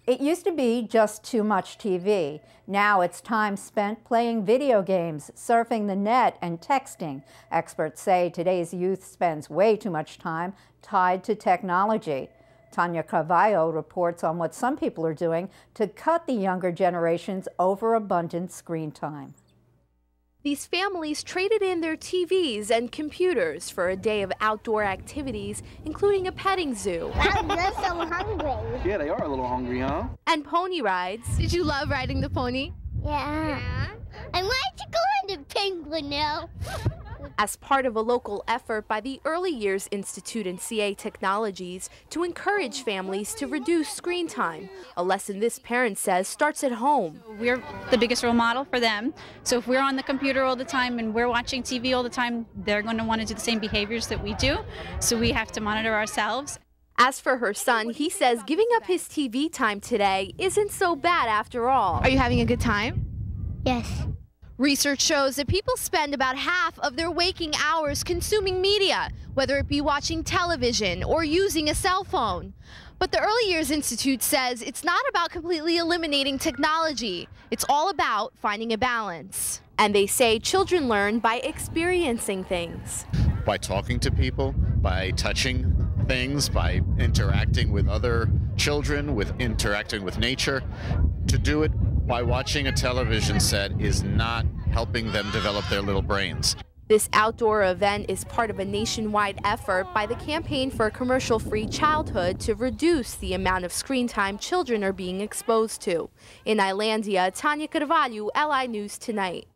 It used to be just too much TV. Now it's time spent playing video games, surfing the net, and texting. Experts say today's youth spends way too much time tied to technology. Tanya Carvalho reports on what some people are doing to cut the younger generation's overabundant screen time. These families traded in their TVs and computers for a day of outdoor activities, including a petting zoo. They're so hungry. Yeah, they are a little hungry, huh? And pony rides. Did you love riding the pony? Yeah. I want to go on the penguin now. As part of a local effort by the Early Years Institute and CA Technologies to encourage families to reduce screen time, a lesson this parent says starts at home. We're the biggest role model for them, so if we're on the computer all the time and we're watching TV all the time, they're going to want to do the same behaviors that we do, so we have to monitor ourselves. As for her son, he says giving up his TV time today isn't so bad after all. Are you having a good time? Yes. Research shows that people spend about half of their waking hours consuming media, whether it be watching television or using a cell phone. But the Early Years Institute says it's not about completely eliminating technology. It's all about finding a balance. And they say children learn by experiencing things. By talking to people, by touching things, by interacting with other children, with interacting with nature. To do it by watching a television set is not helping them develop their little brains. This outdoor event is part of a nationwide effort by the Campaign for a Commercial-Free Childhood to reduce the amount of screen time children are being exposed to. In Islandia, Tanya Carvalho, LI News Tonight.